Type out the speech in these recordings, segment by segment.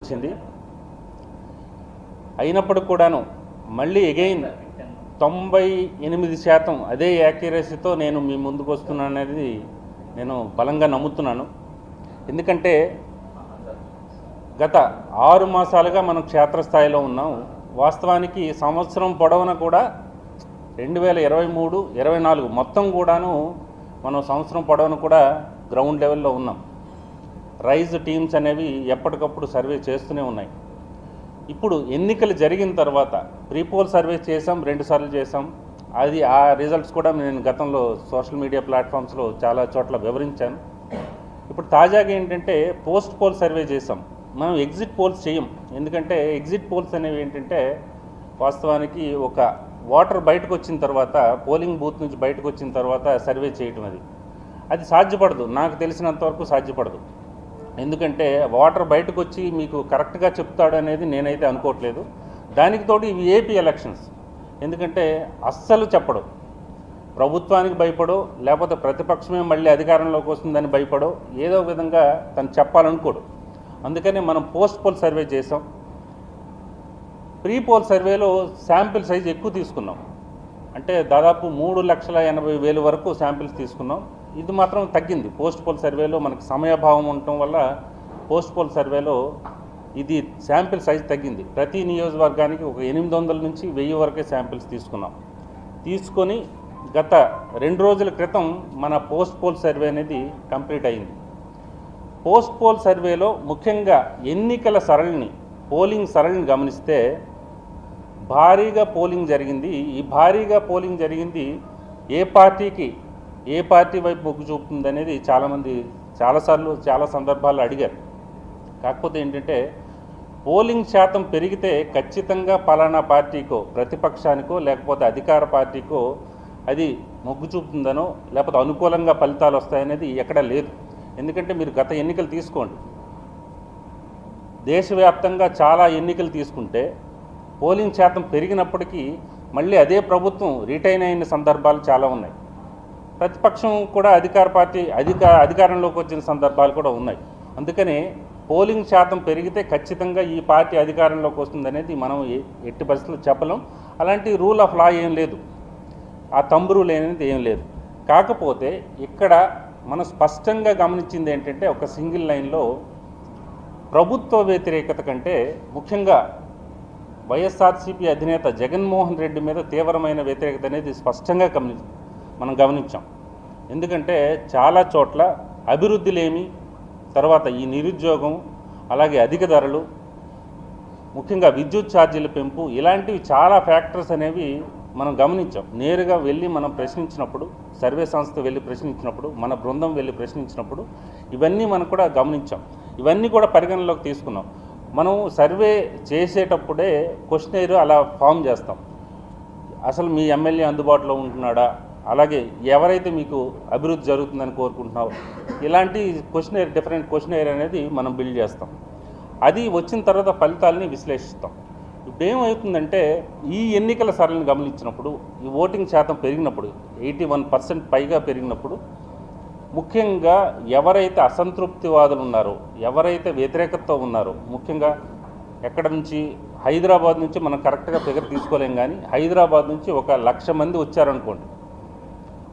వచ్చింది. అయినప్పటికి కూడాను మళ్ళీ అగైన్ 98% అదే యాక్యురసీతో నేను మీ ముందుకు వస్తున్నాను అనేది నేను బలంగా నమ్ముతున్నాను. ఎందుకంటే గత 6 మాసాలుగా మనం క్షేత్రస్థాయిలో ఉన్నాం. వాస్తవానికి సంవత్సరం పొడవున కూడా 2023, 24 మొత్తం కూడాను మనం సంవత్సరం పొడవున కూడా గ్రౌండ్ లెవెల్లో ఉన్నాం. రైజ్ టీమ్స్ అనేవి ఎప్పటికప్పుడు సర్వే చేస్తూనే ఉన్నాయి. ఇప్పుడు ఎన్నికలు జరిగిన తర్వాత ప్రీపోల్ సర్వే చేసాం, 2 సార్లు చేసాం. అది ఆ రిజల్ట్స్ కూడా నేను గతంలో సోషల్ మీడియా ప్లాట్ఫామ్స్లో చాలా చోట్ల వివరించాను. ఇప్పుడు తాజాగా ఏంటంటే పోస్ట్ పోల్ సర్వే చేసాం. మనం ఎగ్జిట్ పోల్స్ చేయం. ఎందుకంటే ఎగ్జిట్ పోల్స్ అనేవి ఏంటంటే వాస్తవానికి ఒక ఓటర్ బయటకు వచ్చిన తర్వాత, పోలింగ్ బూత్ నుంచి బయటకు వచ్చిన తర్వాత సర్వే చేయటం అది సాధ్యపడదు. నాకు తెలిసినంతవరకు సాధ్యపడదు. ఎందుకంటే ఓటర్ బయటకు వచ్చి మీకు కరెక్ట్గా చెప్తాడు అనేది నేనైతే అనుకోవట్లేదు. దానికి తోడు ఇవి ఏపీ ఎలక్షన్స్. ఎందుకంటే అస్సలు చెప్పడు, ప్రభుత్వానికి భయపడో లేకపోతే ప్రతిపక్షమే మళ్ళీ అధికారంలోకి వస్తుందని భయపడో ఏదో విధంగా తను చెప్పాలనుకోడు. అందుకని మనం పోస్ట్ పోల్ సర్వే చేసాం. ప్రీ పోల్ సర్వేలో శాంపిల్ సైజ్ ఎక్కువ తీసుకున్నాం. అంటే దాదాపు 3,80,000 వరకు శాంపిల్స్ తీసుకున్నాం. ఇది మాత్రం తగ్గింది. పోస్ట్ పోల్ సర్వేలో మనకు సమయాభావం ఉండటం వల్ల పోస్ట్ పోల్ సర్వేలో ఇది శాంపిల్ సైజ్ తగ్గింది. ప్రతి నియోజకవర్గానికి ఒక 800 నుంచి 1000 వరకే శాంపిల్స్ తీసుకున్నాం. తీసుకొని గత 2 రోజుల క్రితం మన పోస్ట్ పోల్ సర్వే అనేది కంప్లీట్ అయింది. పోస్ట్ పోల్ సర్వేలో ముఖ్యంగా ఎన్నికల సరళిని, పోలింగ్ సరళిని గమనిస్తే భారీగా పోలింగ్ జరిగింది. ఈ భారీగా పోలింగ్ జరిగింది ఏ పార్టీ వైపు మొగ్గు చూపుతుంది అనేది చాలామంది చాలాసార్లు చాలా సందర్భాల్లో అడిగారు. కాకపోతే ఏంటంటే పోలింగ్ శాతం పెరిగితే ఖచ్చితంగా పలానా పార్టీకో, ప్రతిపక్షానికో లేకపోతే అధికార పార్టీకో అది మొగ్గు చూపుతుందనో లేకపోతే అనుకూలంగా ఫలితాలు వస్తాయనేది ఎక్కడా లేదు. ఎందుకంటే మీరు గత ఎన్నికలు తీసుకోండి, దేశవ్యాప్తంగా చాలా ఎన్నికలు తీసుకుంటే పోలింగ్ శాతం పెరిగినప్పటికీ మళ్ళీ అదే ప్రభుత్వం రిటైన్ అయిన సందర్భాలు చాలా ఉన్నాయి. ప్రతిపక్షం కూడా అధికార పార్టీ అధికారంలోకి వచ్చిన సందర్భాలు కూడా ఉన్నాయి. అందుకనే పోలింగ్ శాతం పెరిగితే ఖచ్చితంగా ఈ పార్టీ అధికారంలోకి వస్తుందనేది మనం ఎట్టి పరిస్థితుల్లో చెప్పలేం. అలాంటి రూల్ ఆఫ్ లా ఏం లేదు, ఆ తంబు రూల్ అనేది ఏం లేదు. కాకపోతే ఇక్కడ మనం స్పష్టంగా గమనించింది ఏంటంటే ఒక సింగిల్ లైన్లో ప్రభుత్వ వ్యతిరేకత కంటే ముఖ్యంగా వైఎస్ఆర్సీపీ అధినేత జగన్మోహన్ రెడ్డి మీద తీవ్రమైన వ్యతిరేకత అనేది స్పష్టంగా మనం గమనించాం. ఎందుకంటే చాలా చోట్ల అభివృద్ధిలేమి, తర్వాత ఈ నిరుద్యోగం, అలాగే అధిక ధరలు, ముఖ్యంగా విద్యుత్ ఛార్జీల పెంపు, ఇలాంటివి చాలా ఫ్యాక్టర్స్ అనేవి మనం గమనించాం. నేరుగా వెళ్ళి మనం ప్రశ్నించినప్పుడు, సర్వే సంస్థ వెళ్ళి ప్రశ్నించినప్పుడు, మన బృందం వెళ్ళి ప్రశ్నించినప్పుడు ఇవన్నీ మనం కూడా గమనించాం. ఇవన్నీ కూడా పరిగణలోకి తీసుకున్నాం. మనం సర్వే చేసేటప్పుడే క్వశ్చనైర్ అలా ఫామ్ చేస్తాం. అసలు మీ ఎమ్మెల్యే అందుబాటులో ఉంటున్నాడా, అలాగే ఎవరైతే మీకు అభివృద్ధి జరుగుతుందని కోరుకుంటున్నావు, ఇలాంటి క్వశ్చనైర్, డిఫరెంట్ క్వశ్చనైర్ అనేది మనం బిల్డ్ చేస్తాం. అది వచ్చిన తర్వాత ఫలితాలని విశ్లేషిస్తాం. ఇప్పుడు ఏమవుతుందంటే ఈ ఎన్నికల సరళిని గమనించినప్పుడు, ఈ ఓటింగ్ శాతం పెరిగినప్పుడు, 81% పైగా పెరిగినప్పుడు, ముఖ్యంగా ఎవరైతే అసంతృప్తివాదులు ఉన్నారో, ఎవరైతే వ్యతిరేకతతో ఉన్నారో, ముఖ్యంగా ఎక్కడ నుంచి, హైదరాబాద్ నుంచి మనం కరెక్ట్గా ఫిగర్ తీసుకోలేం, కానీ హైదరాబాద్ నుంచి 1,00,000 మంది వచ్చారనుకోండి,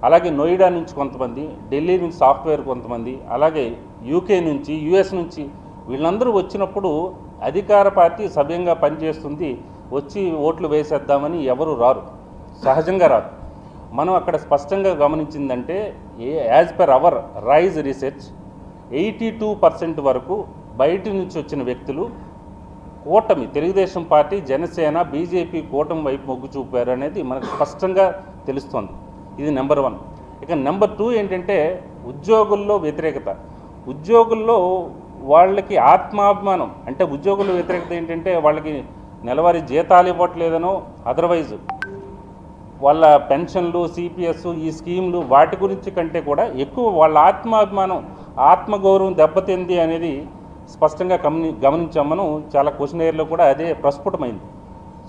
అలాగే నోయిడా నుంచి కొంతమంది, ఢిల్లీ నుంచి సాఫ్ట్వేర్ కొంతమంది, అలాగే యూకే నుంచి, యుఎస్ నుంచి, వీళ్ళందరూ వచ్చినప్పుడు అధికార పార్టీ సవ్యంగా పనిచేస్తుంది, వచ్చి ఓట్లు వేసేద్దామని ఎవరు రారు, సహజంగా రారు. మనం అక్కడ స్పష్టంగా గమనించిందంటే as per our rise research 82% వరకు బయట నుంచి వచ్చిన వ్యక్తులు కూటమి, తెలుగుదేశం పార్టీ, జనసేన, బీజేపీ కూటమి వైపు మొగ్గు చూపారు అనేది మనకు స్పష్టంగా తెలుస్తోంది. ఇది నెంబర్ 1. ఇక నెంబర్ 2 ఏంటంటే ఉద్యోగుల్లో వ్యతిరేకత. ఉద్యోగుల్లో వాళ్ళకి ఆత్మాభిమానం, అంటే ఉద్యోగుల వ్యతిరేకత ఏంటంటే వాళ్ళకి నెలవారీ జీతాలు ఇవ్వట్లేదనో, అదర్వైజ్ వాళ్ళ పెన్షన్లు, సిపిఎస్, ఈ స్కీములు వాటి గురించి కంటే కూడా ఎక్కువ వాళ్ళ ఆత్మాభిమానం, ఆత్మగౌరవం దెబ్బతింది అనేది స్పష్టంగా గమనించాం. మనం చాలా క్వశ్చనైర్లో కూడా అదే ప్రస్ఫుటమైంది.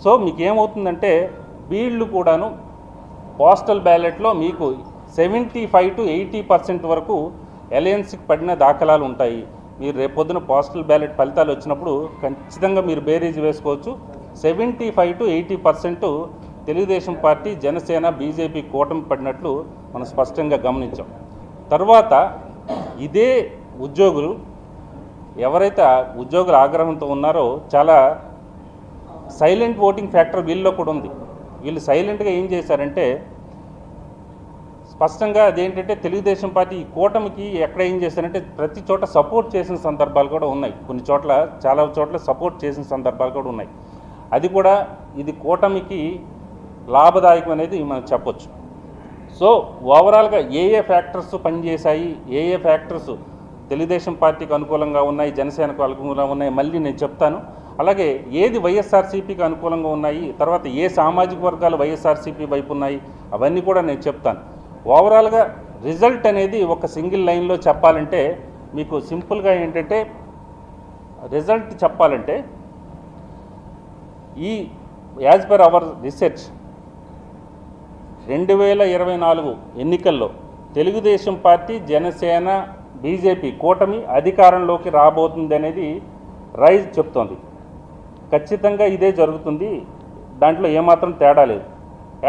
సో మీకు ఏమవుతుందంటే వీళ్ళు కూడాను పోస్టల్ బ్యాలెట్లో మీకు 75 to 80% వరకు అలయన్స్కి పడిన దాఖలాలు ఉంటాయి. మీరు రేపొద్దున పోస్టల్ బ్యాలెట్ ఫలితాలు వచ్చినప్పుడు ఖచ్చితంగా మీరు బేరీజ్ వేసుకోవచ్చు. 75 to 80% Telugu Desam party, Janasena, BJP కూటమి పడినట్లు మనం స్పష్టంగా గమనించాం. తర్వాత ఇదే ఉద్యోగులు ఎవరైతే ఉద్యోగుల ఆగ్రహంతో ఉన్నారో చాలా సైలెంట్ ఓటింగ్ ఫ్యాక్టర్ వీళ్ళలో కూడా ఉంది. వీళ్ళు సైలెంట్గా ఏం చేశారంటే స్పష్టంగా అదేంటంటే తెలుగుదేశం పార్టీ ఈ కూటమికి ఎక్కడ ఏం చేశారంటే ప్రతి చోట సపోర్ట్ చేసిన సందర్భాలు కూడా ఉన్నాయి. కొన్ని చోట్ల చాలా చోట్ల సపోర్ట్ చేసిన సందర్భాలు కూడా ఉన్నాయి. అది కూడా ఇది కూటమికి లాభదాయకం అనేది మనం చెప్పొచ్చు. సో ఓవరాల్గా ఏ ఫ్యాక్టర్స్ పనిచేశాయి, ఏ ఫ్యాక్టర్స్ తెలుగుదేశం పార్టీకి అనుకూలంగా ఉన్నాయి, జనసేనకు అనుకూలంగా ఉన్నాయి మళ్ళీ నేను చెప్తాను. అలాగే ఏది వైఎస్ఆర్సీపీకి అనుకూలంగా ఉన్నాయి, తర్వాత ఏ సామాజిక వర్గాలు వైఎస్ఆర్సీపీ వైపు ఉన్నాయి అవన్నీ కూడా నేను చెప్తాను. ఓవరాల్గా రిజల్ట్ అనేది ఒక సింగిల్ లైన్లో చెప్పాలంటే మీకు సింపుల్గా ఏంటంటే రిజల్ట్ చెప్పాలంటే ఈ యాజ్ పర్ అవర్ రీసెర్చ్ 2024 ఎన్నికల్లో తెలుగుదేశం పార్టీ, జనసేన, బీజేపీ కూటమి అధికారంలోకి రాబోతుంది అనేది రైజ్ చెప్తోంది. ఖచ్చితంగా ఇదే జరుగుతుంది, దాంట్లో ఏమాత్రం తేడా లేదు.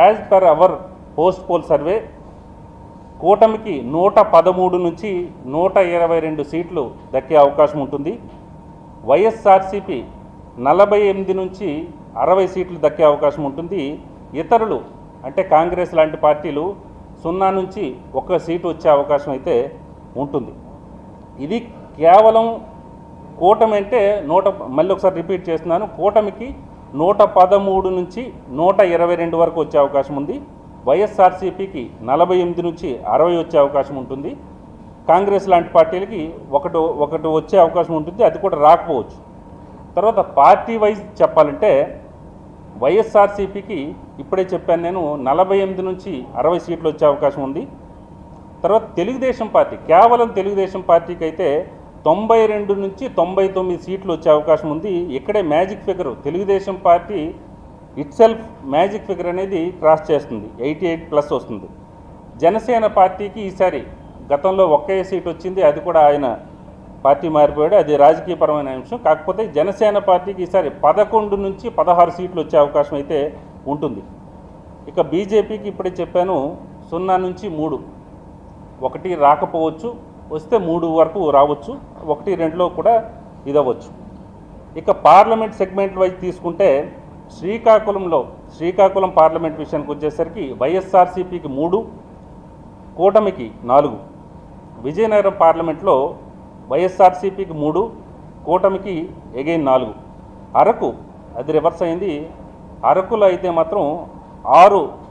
As per our post poll survey కూటమికి 113 నుంచి 122 సీట్లు దక్కే అవకాశం ఉంటుంది. వైఎస్ఆర్సీపీ 48 నుంచి 60 సీట్లు దక్కే అవకాశం ఉంటుంది. ఇతరులు అంటే కాంగ్రెస్ లాంటి పార్టీలు 0 నుంచి 1 సీటు వచ్చే అవకాశం అయితే ఉంటుంది. ఇది కేవలం కూటమి అంటే మళ్ళీ ఒకసారి రిపీట్ చేస్తున్నాను, కూటమికి 113 నుంచి 122 వరకు వచ్చే అవకాశం ఉంది. వైఎస్ఆర్సీపీకి 48 నుంచి 60 వచ్చే అవకాశం ఉంటుంది. కాంగ్రెస్ లాంటి పార్టీలకి ఒకటి వచ్చే అవకాశం ఉంటుంది, అది కూడా రాకపోవచ్చు. తర్వాత పార్టీ వైజ్ చెప్పాలంటే వైఎస్ఆర్సీపీకి ఇప్పుడే చెప్పాను నేను 48 నుంచి 60 సీట్లు వచ్చే అవకాశం ఉంది. తర్వాత తెలుగుదేశం పార్టీ, కేవలం తెలుగుదేశం పార్టీకి అయితే 92 నుంచి 99 సీట్లు వచ్చే అవకాశం ఉంది. ఇక్కడే magic figure Telugu Desam party itself magic figure అనేది క్రాస్ చేస్తుంది, 88+ వస్తుంది. జనసేన పార్టీకి ఈసారి గతంలో ఒకే సీట్ వచ్చింది, అది కూడా ఆయన పార్టీ మారిపోయాడు, అది రాజకీయపరమైన అంశం. కాకపోతే జనసేన పార్టీకి ఈసారి 11 నుంచి 16 సీట్లు వచ్చే అవకాశం అయితే ఉంటుంది. ఇక బీజేపీకి ఇప్పుడే చెప్పాను 0 నుంచి 3, 1 రాకపోవచ్చు, వస్తే 3 వరకు రావచ్చు, 1, 2లో కూడా ఇదవచ్చు. ఇక పార్లమెంట్ సెగ్మెంట్ వైజ్ తీసుకుంటే శ్రీకాకుళం పార్లమెంట్ విషయానికి వచ్చేసరికి వైఎస్ఆర్సీపీకి 3, కూటమికి 4. విజయనగరం పార్లమెంట్లో వైఎస్ఆర్సీపీకి 3, కూటమికి అగైన్ 4. అరకు అది రివర్స్ అయింది. అరకులో అయితే మాత్రం 6